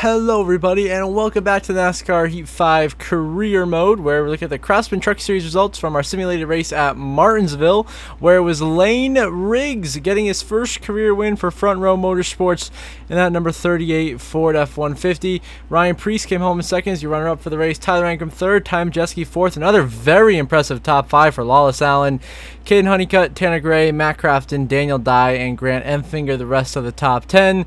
Hello everybody, and welcome back to NASCAR Heat 5 Career Mode, where we look at the Craftsman Truck Series results from our simulated race at Martinsville, where it was Lane Riggs getting his first career win for Front Row Motorsports in that number 38 Ford F-150. Ryan Preece came home in second as your runner-up for the race. Tyler Ankrum third, Ty Majeski fourth. Another very impressive top five for Lawless Allen. Caden Honeycutt, Tanner Gray, Matt Crafton, Daniel Dye, and Grant Enfinger the rest of the top 10.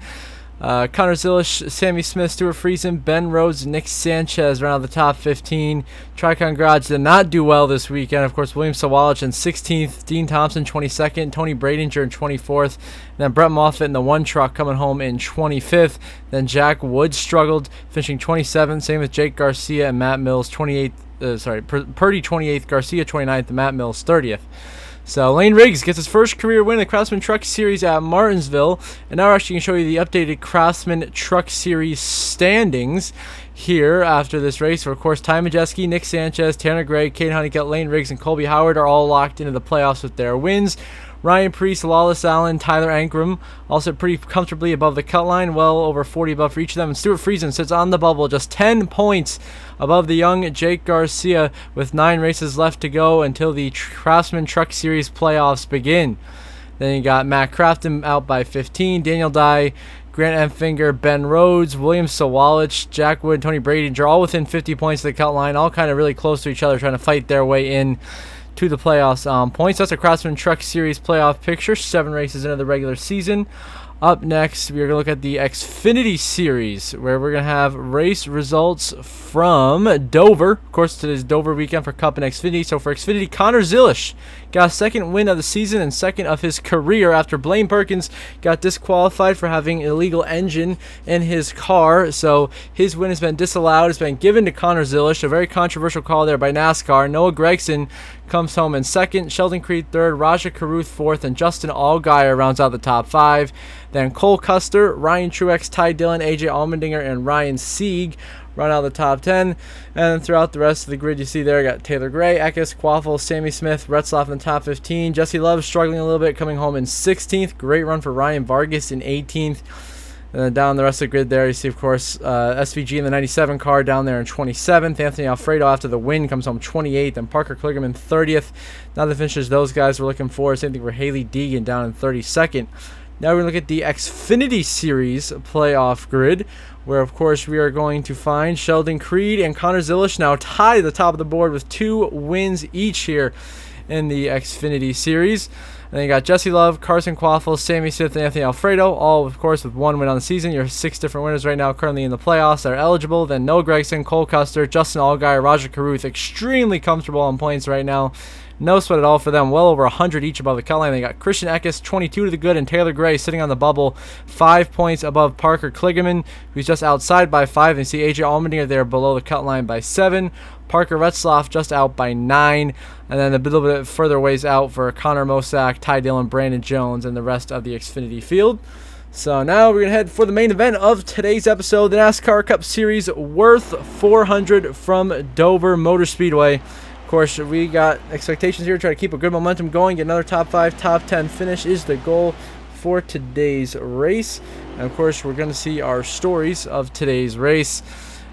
Connor Zilish, Sammy Smith, Stuart Friesen, Ben Rhodes, Nick Sanchez round out the top 15. Tricon Garage did not do well this weekend. Of course, William Sawalich in 16th, Dean Thompson 22nd, Tony Bradinger in 24th, and then Brett Moffitt in the one truck coming home in 25th. Then Jack Wood struggled, finishing 27th. Same with Jake Garcia and Matt Mills, 28th. Purdy 28th, Garcia 29th, and Matt Mills 30th. So Lane Riggs gets his first career win in the Craftsman Truck Series at Martinsville. And now we're actually going to show you the updated Craftsman Truck Series standings here after this race. Where, of course, Ty Majeski, Nick Sanchez, Tanner Gray, Kate Honeycutt, Lane Riggs, and Colby Howard are all locked into the playoffs with their wins. Ryan Preece, Lawless Allen, Tyler Ankrum also pretty comfortably above the cut line, well over 40 above for each of them. And Stuart Friesen sits on the bubble, just 10 points above the young Jake Garcia with 9 races left to go until the Craftsman Truck Series playoffs begin. Then you got Matt Crafton out by 15, Daniel Dye, Grant Enfinger, Ben Rhodes, William Sawalich, Jack Wood, Tony Bradinger, all within 50 points of the cut line, all kind of really close to each other, trying to fight their way in to the playoffs points. That's a Craftsman Truck Series playoff picture, 7 races into the regular season. Up next, we are going to look at the Xfinity Series, where we're going to have race results from Dover. Of course, today's Dover weekend for Cup and Xfinity. So for Xfinity, Connor Zilish got a second win of the season and second of his career after Blaine Perkins got disqualified for having an illegal engine in his car. So his win has been disallowed. It's been given to Connor Zilish. A very controversial call there by NASCAR. Noah Gragson comes home in second, Sheldon Creed third, Raja Caruth fourth, and Justin Allgaier rounds out the top 5. Then Cole Custer, Ryan Truex, Ty Dillon, AJ Allmendinger, and Ryan Sieg run out the top 10. And then throughout the rest of the grid, you see there, got Taylor Gray, Eckes, Quaffle, Sammy Smith, Retzloff in the top 15. Jesse Love struggling a little bit, coming home in 16th. Great run for Ryan Vargas in 18th. And then down the rest of the grid there, you see, of course, SVG in the 97 car down there in 27th. Anthony Alfredo, after the win, comes home 28th. And Parker Kligerman 30th. Now the finishes those guys were looking for. Same thing for Haley Deegan down in 32nd. Now we're going to look at the Xfinity Series playoff grid, where, of course, we are going to find Sheldon Creed and Connor Zilish now tied at the top of the board with 2 wins each here in the Xfinity Series. And then you got Jesse Love, Carson Quaffle, Sammy Smith, and Anthony Alfredo, all, of course, with 1 win on the season. Your 6 different winners right now currently in the playoffs that are eligible. Then Noah Gragson, Cole Custer, Justin Allgaier, Raja Caruth, extremely comfortable on points right now. No sweat at all for them. Well over 100 each above the cut line. They got Christian Eckes, 22 to the good, and Taylor Gray sitting on the bubble, 5 points above Parker Kligerman, who's just outside by 5. And you see AJ Allmendinger there below the cut line by 7. Parker Retzloff just out by 9. And then a little bit further ways out for Connor Mosack, Ty Dillon, Brandon Jones, and the rest of the Xfinity field. So now we're going to head for the main event of today's episode, the NASCAR Cup Series Worth 400 from Dover Motor Speedway. Of course, we got expectations here to try to keep a good momentum going. Get another top 5, top 10 finish is the goal for today's race. And, of course, we're going to see our stories of today's race,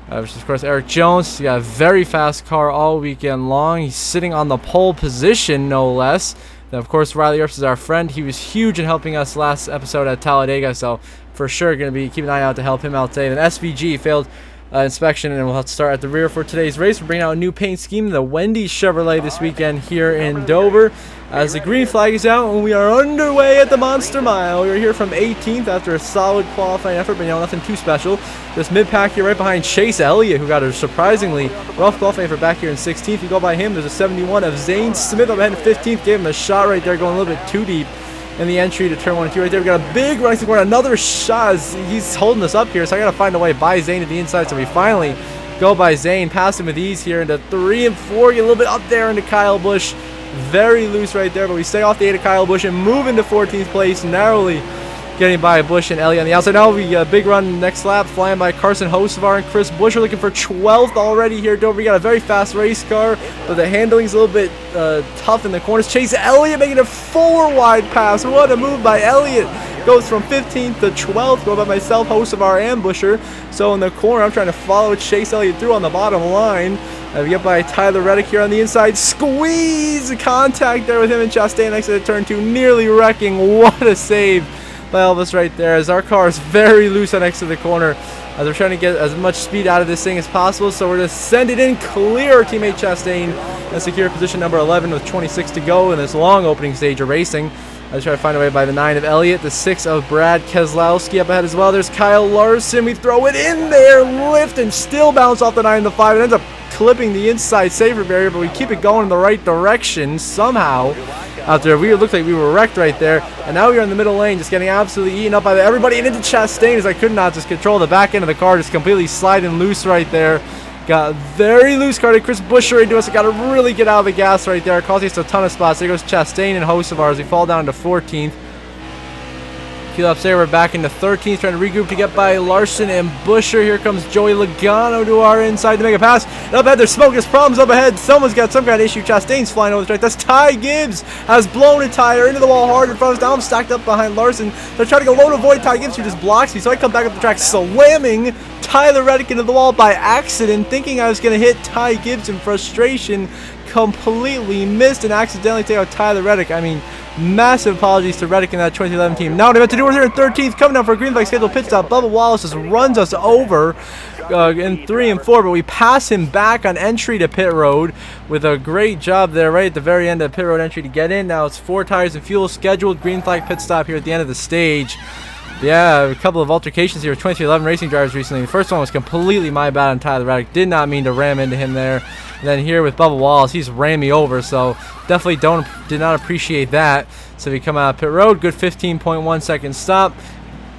which is, of course, Eric Jones. He got a very fast car all weekend long. He's sitting on the pole position, no less. Then, of course, Riley Earps is our friend. He was huge in helping us last episode at Talladega, so for sure going to be keeping an eye out to help him out today. Then SVG failed inspection, and we'll have to start at the rear for today's race. We're bringing out a new paint scheme, the Wendy Chevrolet, this weekend here in Dover. As the green flag is out, and we are underway at the Monster Mile. We are here from 18th after a solid qualifying effort, but nothing too special. This mid-pack here right behind Chase Elliott, who got a surprisingly rough qualifying effort back here in 16th. You go by him, there's a 71 of Zane Smith up ahead in 15th. Gave him a shot right there, going a little bit too deep in the entry to turn 1 and 2 right there. We got a big running corner, another shot. He's holding us up here, so I got to find a way by Zane to the inside. So we finally go by Zane, pass him with ease here into 3 and 4, get a little bit up there into Kyle Busch. Very loose right there, but we stay off the 8 of Kyle Busch and move into 14th place, narrowly getting by Busch and Elliott on the outside. Now we got a big run next lap, flying by Carson Hocevar and Chris Busch. We're looking for 12th already here at Dover. We got a very fast race car, but the handling's a little bit tough in the corners. Chase Elliott making a 4 wide pass. What a move by Elliott goes from 15th to 12th, going by myself, host of our ambusher. So in the corner, I'm trying to follow Chase Elliott through on the bottom line. We get by Tyler Reddick here on the inside. Squeeze! Contact there with him and Chastain next to the turn 2, nearly wrecking. What a save by Elvis right there, as our car is very loose on next to the corner, as we're trying to get as much speed out of this thing as possible. So we're going to send it in, clear our teammate Chastain, and secure position number 11 with 26 to go in this long opening stage of racing. I try to find a way by the 9 of Elliott, the 6 of Brad Keselowski up ahead as well. There's Kyle Larson. We throw it in there, lift, and still bounce off the 9 and the 5. It ends up clipping the inside safer barrier, but we keep it going in the right direction somehow. Out there, we looked like we were wrecked right there, and now we're in the middle lane, just getting absolutely eaten up by everybody, and into Chastain, as I could not just control the back end of the car, just completely sliding loose right there. Got very loose car to Chris Buescher into us. I got to really get out of the gas right there. It cost us a ton of spots. There goes Chastain and host of ours. We fall down to 14th. Few laps there, we're back into 13th, trying to regroup to get by Larson and Buescher. Here comes Joey Logano to our inside to make a pass. And up ahead, there's smoke. There's problems up ahead. Someone's got some kind of issue. Chastain's flying over the track. That's Ty Gibbs. Has blown a tire into the wall hard in front of us. Now I'm stacked up behind Larson. They're trying to go low to avoid Ty Gibbs, who just blocks me. So I come back up the track, slamming Tyler Reddick into the wall by accident, thinking I was going to hit Ty Gibbs in frustration. Completely missed and accidentally take out Tyler Reddick. I mean, massive apologies to Reddick and that 2011 team. Now what I'm about to do, we're here in 13th, coming down for a green flag scheduled pit stop. Bubba Wallace just runs us over in 3 and 4, but we pass him back on entry to pit road with a great job there right at the very end of pit road entry to get in. Now it's 4 tires and fuel scheduled green flag pit stop here at the end of the stage. Yeah, a couple of altercations here with 2011 racing drivers recently. The first one was completely my bad on Tyler Reddick. Did not mean to ram into him there. And then here with Bubba Wallace, he's ran me over, so definitely did not appreciate that. So we come out of pit road, good 15.1 second stop.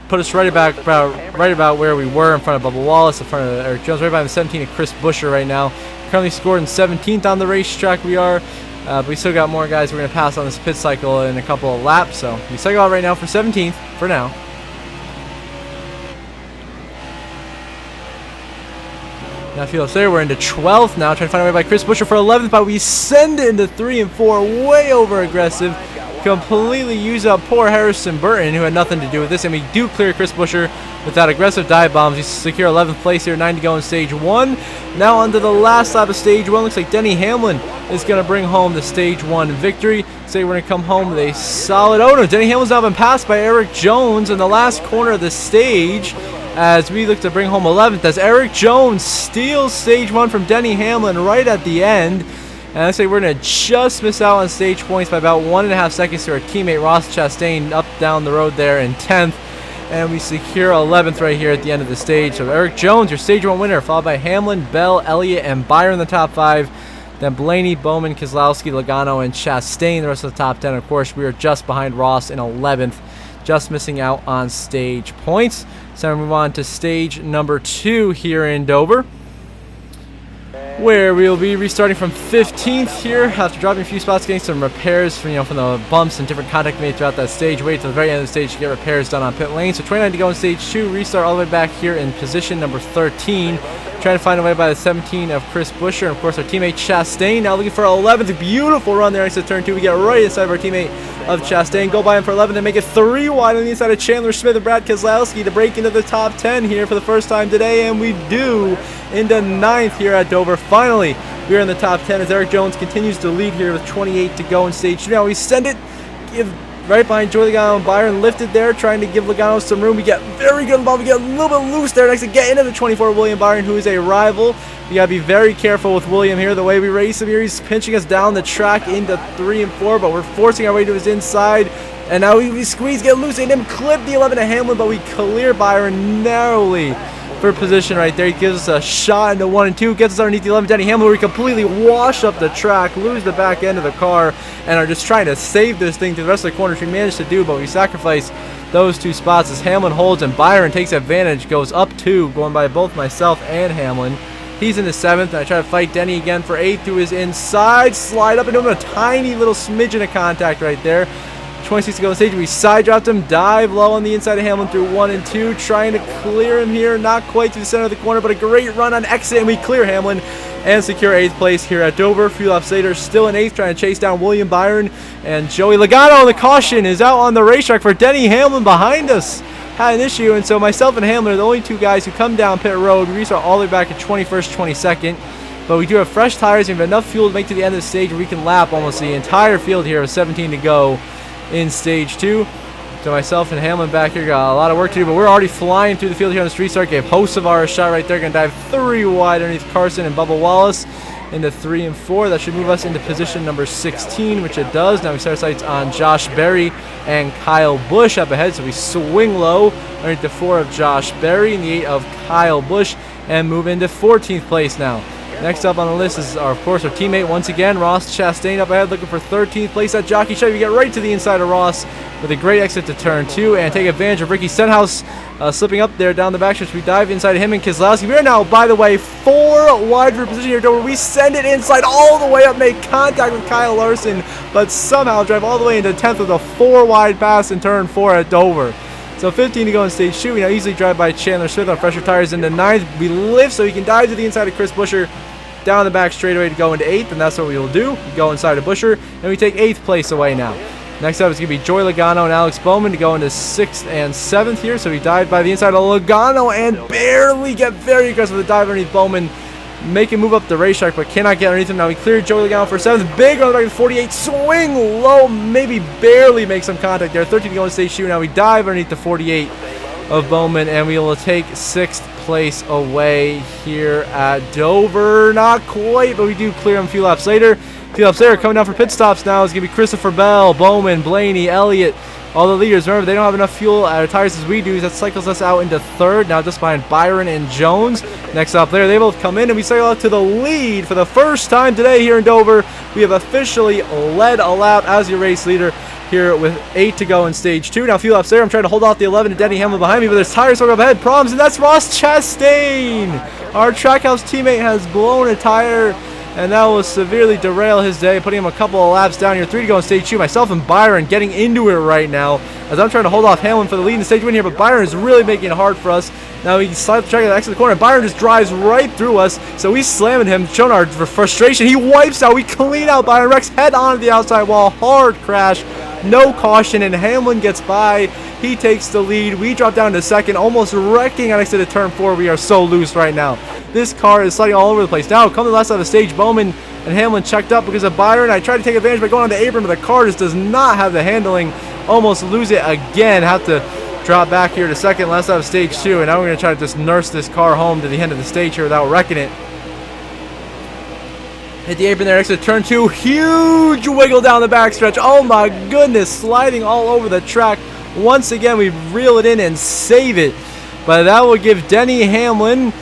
Put us right about where we were in front of Bubba Wallace, in front of Eric Jones, right by the 17 of Chris Buescher right now. Currently scored in 17th on the racetrack we are. But we still got more guys we're going to pass on this pit cycle in a couple of laps. So we cycle out right now for 17th for now. Now if you look there, we're into 12th now, trying to find a way by Chris Buescher for 11th, but we send it into 3 and 4, way over aggressive, completely use up poor Harrison Burton, who had nothing to do with this, and we do clear Chris Buescher with that aggressive dive bombs. We secure 11th place here, 9 to go in stage 1. Now onto the last lap of stage 1, looks like Denny Hamlin is going to bring home the stage 1 victory. Say we're going to come home with a solid, oh no, Denny Hamlin's now been passed by Eric Jones in the last corner of the stage, as we look to bring home 11th, as Eric Jones steals stage 1 from Denny Hamlin right at the end. And I say we're going to just miss out on stage points by about 1.5 seconds to our teammate Ross Chastain up down the road there in 10th. And we secure 11th right here at the end of the stage. So Eric Jones, your stage 1 winner, followed by Hamlin, Bell, Elliott, and Byron in the top 5. Then Blaney, Bowman, Keselowski, Logano, and Chastain, the rest of the top 10. Of course, we are just behind Ross in 11th. Just missing out on stage points. So we move on to stage number 2 here in Dover, where we will be restarting from 15th here after dropping a few spots, getting some repairs from the bumps and different contact made throughout that stage. Wait till the very end of the stage to get repairs done on pit lane. So 29 to go in stage 2. Restart all the way back here in position number 13. Trying to find a way by the 17 of Chris Buescher, and of course our teammate Chastain now looking for 11th. Beautiful run there next to turn 2. We get right inside of our teammate of Chastain, go by him for 11 and make it 3 wide on the inside of Chandler Smith and Brad Keselowski to break into the top 10 here for the first time today, and we do into 9th here at Dover. Finally, we are in the top 10 as Eric Jones continues to lead here with 28 to go in stage 2. Now we send it, give right behind Joey Logano and Byron, lifted there, trying to give Logano some room. We get very good involved. We get a little bit loose there next to get into the 24 William Byron, who is a rival. You gotta be very careful with William here. The way we race him here, he's pinching us down the track into 3 and 4, but we're forcing our way to his inside. And now we squeeze, get loose, and him clip the 11 to Hamlin, but we clear Byron narrowly for position right there. He gives us a shot into 1 and 2, gets us underneath the 11 Denny Hamlin, where we completely wash up the track, lose the back end of the car, and are just trying to save this thing to the rest of the corners. We managed to do, but we sacrifice those 2 spots as Hamlin holds and Byron takes advantage, goes up 2, going by both myself and Hamlin. He's in the 7th, and I try to fight Denny again for 8th to his inside, slide up into him, a tiny little smidgen of contact right there. 26 to go on stage. We side dropped him, dive low on the inside of Hamlin through 1 and 2, trying to clear him here. Not quite to the center of the corner, but a great run on exit, and we clear Hamlin and secure 8th place here at Dover. A few laps later, still in 8th, trying to chase down William Byron, and Joey Logano on the caution is out on the racetrack for Denny Hamlin behind us. Had an issue, and so myself and Hamlin are the only 2 guys who come down pit road. We restart all the way back at 21st, 22nd. But we do have fresh tires and we have enough fuel to make to the end of the stage where we can lap almost the entire field here with 17 to go in stage 2. So myself and Hamlin back here got a lot of work to do, but we're already flying through the field here on this restart. Gave Hocevar a shot right there. Going to dive 3 wide underneath Carson and Bubba Wallace into 3 and 4. That should move us into position number 16, which it does. Now we set our sights on Josh Berry and Kyle Busch up ahead. So we swing low underneath the 4 of Josh Berry and the 8 of Kyle Busch and move into 14th place now. Next up on the list is, of course, our teammate once again, Ross Chastain up ahead looking for 13th place at Jockey Chevy. We get right to the inside of Ross with a great exit to turn 2 and take advantage of Ricky Stenhouse slipping up there down the backstretch. We dive inside of him and Keselowski. We are now, by the way, 4 wide for position here, Dover. We send it inside all the way up, make contact with Kyle Larson, but somehow drive all the way into 10th with a 4 wide pass in turn 4 at Dover. So 15 to go in stage 2. We now easily drive by Chandler Smith on fresher tires into 9th. We lift so he can dive to the inside of Chris Buescher down the back straightaway to go into 8th, and that's what we will do. We go inside of Buescher, and we take 8th place away now. Next up is going to be Joey Logano and Alex Bowman to go into 6th and 7th here. So we dive by the inside of Logano and barely get very aggressive with the dive underneath Bowman. Make him move up the racetrack, but cannot get underneath him. Now we cleared Joey Logano for 7th. Big on the back of 48. Swing low, maybe barely make some contact there. 13 to go in stage 2. Now we dive underneath the 48 of Bowman, and we will take 6th place away here at Dover. Not quite, but we do clear him a few laps later. Coming down for pit stops now is going to be Christopher Bell, Bowman, Blaney, Elliott, all the leaders. Remember, they don't have enough fuel tires as we do. That cycles us out into 3rd, now just behind Byron and Jones. Next up there, they both come in, and we cycle out to the lead for the first time today here in Dover. We have officially led a lap as your race leader here with 8 to go in stage 2. Now a few laps there, I'm trying to hold off the 11 to Denny Hamlin behind me, but there's tires stuck up ahead. Problems, and that's Ross Chastain. Our Trackhouse teammate has blown a tire, and that will severely derail his day, putting him a couple of laps down here. 3 to go in stage 2. Myself and Byron getting into it right now as I'm trying to hold off Hamlin for the lead in stage 1 here, but Byron is really making it hard for us. Now he slides the track at the exit of the corner, and Byron just drives right through us, so we slamming him, showing our frustration. He wipes out, we clean out Byron, wrecks head onto the outside wall, hard crash, no caution, and Hamlin gets by. He takes the lead. We drop down to 2nd, almost wrecking on exit of turn 4. We are so loose right now. This car is sliding all over the place. Now, come to the last side of the stage, Bowman and Hamlin checked up because of Byron. I tried to take advantage by going on the apron, but the car just does not have the handling. Almost lose it again. Have to drop back here to 2nd, last out of stage 2, and now we're going to try to just nurse this car home to the end of the stage here without wrecking it. Hit the apron there, exit turn 2, huge wiggle down the backstretch. Oh my goodness, sliding all over the track. Once again, we reel it in and save it. But that will give Denny Hamlin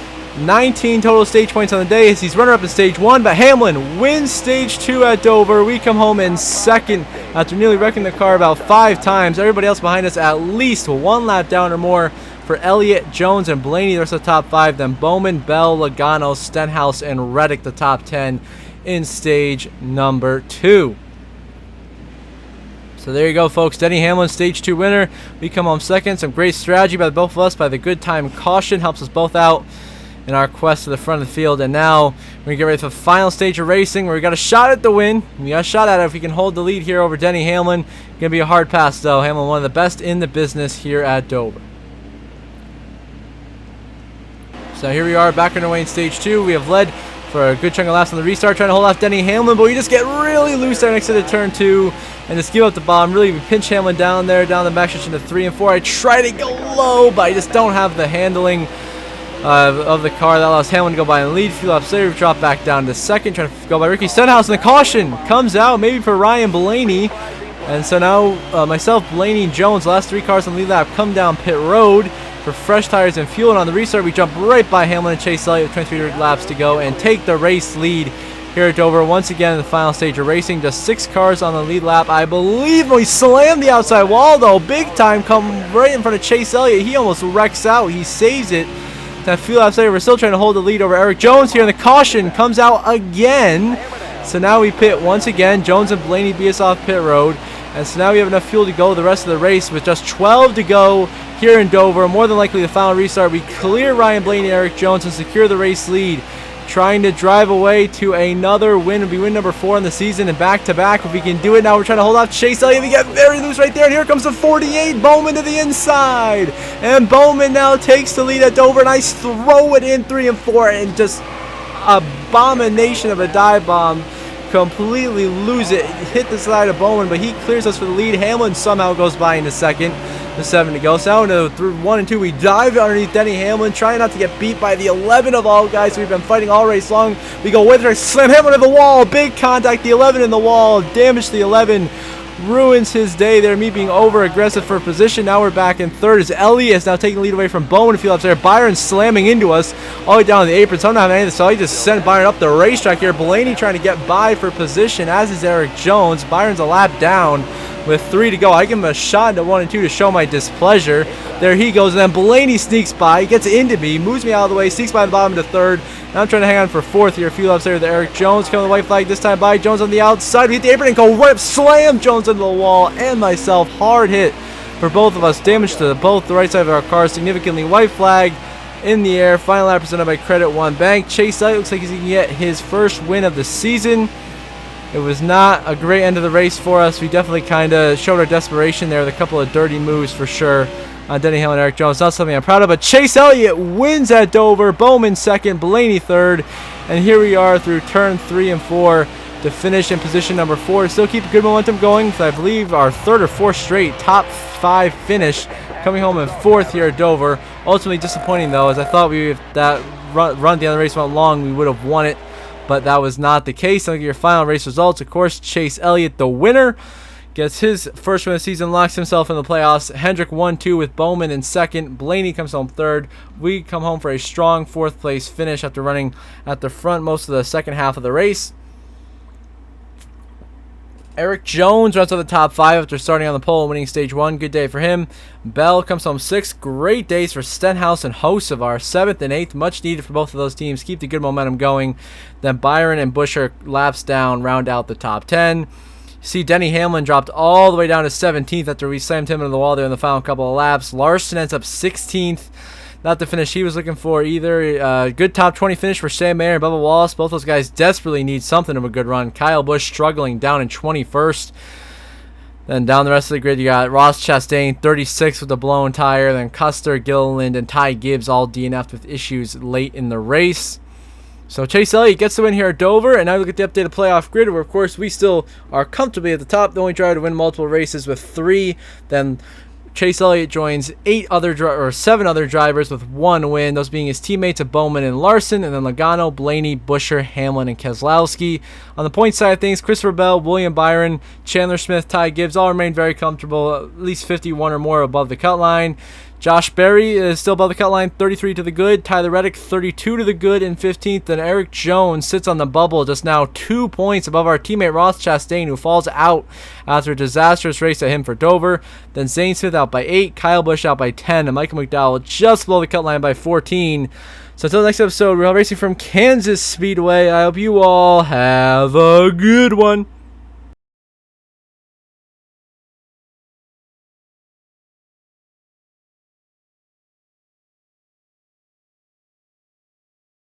19 total stage points on the day as he's runner-up in stage 1. But Hamlin wins stage 2 at Dover. We come home in 2nd after nearly wrecking the car about 5 times. Everybody else behind us at least 1 lap down or more. For Elliott, Jones, and Blaney, there's the top 5. Then Bowman, Bell, Logano, Stenhouse, and Reddick, the top 10 in stage number 2. So there you go, folks. Denny Hamlin, stage 2 winner. We come home 2nd. Some great strategy by both of us, by the good time caution. Helps us both out in our quest to the front of the field. And now we're going to get ready for the final stage of racing where we got a shot at the win. We got a shot at it if we can hold the lead here over Denny Hamlin. Going to be a hard pass, though. Hamlin, one of the best in the business here at Dover. So here we are back underway in stage 2. We have led for a good chunk of laps on the restart, trying to hold off Denny Hamlin, but we just get really loose there next to the turn 2 and just give up the bottom. Really, we pinch Hamlin down there, down the backstretch into 3 and 4. I try to go low, but I just don't have the handling of the car that allows Hamlin to go by and lead. A few laps later, we drop back down to 2nd, trying to go by Ricky Stenhouse, and the caution comes out, maybe for Ryan Blaney. And so now myself, Blaney, and Jones, the last 3 cars on the lead lap, come down pit road for fresh tires and fuel. And on the restart, we jump right by Hamlin and Chase Elliott with 23 laps to go and take the race lead here at Dover. Once again, in the final stage of racing, just 6 cars on the lead lap. I believe we slammed the outside wall, though. Big time, come right in front of Chase Elliott. He almost wrecks out. He saves it. A few laps later, we're still trying to hold the lead over Eric Jones here, and the caution comes out again. So now we pit once again. Jones and Blaney beat us off pit road. And so now we have enough fuel to go the rest of the race with just 12 to go here in Dover. More than likely the final restart. We clear Ryan Blaney and Eric Jones and secure the race lead. Trying to drive away to another win. It'll be win number 4 in the season and back-to-back if we can do it. Now we're trying to hold off Chase Elliott. We get very loose right there. And here comes the 48. Bowman to the inside. And Bowman now takes the lead at Dover. Nice throw it in 3 and 4. And just abomination of a dive bomb. Completely lose it. Hit the side of Bowman, but he clears us for the lead. Hamlin somehow goes by into second. The 7 to go. So now into 1 and 2, we dive underneath Denny Hamlin, trying not to get beat by the 11 of all guys we've been fighting all race long. We go with her, slam Hamlin to the wall, big contact, the 11 in the wall, damage the 11, ruins his day there, me being over aggressive for position. Now we're back in third as Elliott is now taking the lead away from Bowman. If you up there, Byron slamming into us all the way down the apron. So I'm not having anything, so he just sent Byron up the racetrack here. Blaney trying to get by for position, as is Eric Jones. Byron's a lap down with 3 to go. I give him a shot into 1 and 2 to show my displeasure. There he goes, and then Blaney sneaks by, gets into me, moves me out of the way, sneaks by the bottom to third. Now I'm trying to hang on for 4th here. A few laps there with Eric Jones coming the white flag this time by Jones on the outside. We hit the apron and go right up, slam Jones into the wall and myself. Hard hit for both of us. Damage to both the right side of our car significantly. White flag in the air. Final lap presented by Credit One Bank. Chase Elliott looks like he's going to get his first win of the season. It was not a great end of the race for us. We definitely kind of showed our desperation there with a couple of dirty moves for sure on Denny Hamlin and Eric Jones. Not something I'm proud of, but Chase Elliott wins at Dover. Bowman second, Blaney third. And here we are through turn 3 and 4 to finish in position number 4. Still keep good momentum going. So I believe our 3rd or 4th straight top 5 finish. Coming home in 4th here at Dover. Ultimately disappointing though, as I thought if that run at the end of the race went long, we would have won it. But that was not the case. Look at your final race results. Of course, Chase Elliott, the winner, gets his first win of the season, locks himself in the playoffs. Hendrick 1-2 with Bowman in second. Blaney comes home third. We come home for a strong 4th place finish after running at the front most of the second half of the race. Eric Jones runs on the top 5 after starting on the pole and winning stage 1. Good day for him. Bell comes home 6th. Great days for Stenhouse and Hocevar. 7th and 8th. Much needed for both of those teams. Keep the good momentum going. Then Byron and Busher laps down, round out the top 10. See, Denny Hamlin dropped all the way down to 17th after we slammed him into the wall there in the final couple of laps. Larson ends up 16th. Not the finish he was looking for either. Good top 20 finish for Sam Mayer and Bubba Wallace. Both those guys desperately need something of a good run. Kyle Busch struggling down in 21st. Then down the rest of the grid, you got Ross Chastain, 36th with a blown tire. Then Custer, Gilliland, and Ty Gibbs all DNF'd with issues late in the race. So Chase Elliott gets the win here at Dover, and now we look at the updated playoff grid, where of course we still are comfortably at the top. The only driver to win multiple races with 3. Then Chase Elliott joins 7 other drivers with 1 win, those being his teammates of Bowman and Larson, and then Logano, Blaney, Busher, Hamlin, and Keselowski. On the point side of things, Christopher Bell, William Byron, Chandler Smith, Ty Gibbs all remain very comfortable, at least 51 or more above the cut line. Josh Berry is still above the cut line, 33 to the good. Tyler Reddick, 32 to the good in 15th. And Eric Jones sits on the bubble, just now 2 points above our teammate Ross Chastain, who falls out after a disastrous race at him for Dover. Then Zane Smith out by 8, Kyle Busch out by 10, and Michael McDowell just below the cut line by 14. So until the next episode, we're all racing from Kansas Speedway. I hope you all have a good one.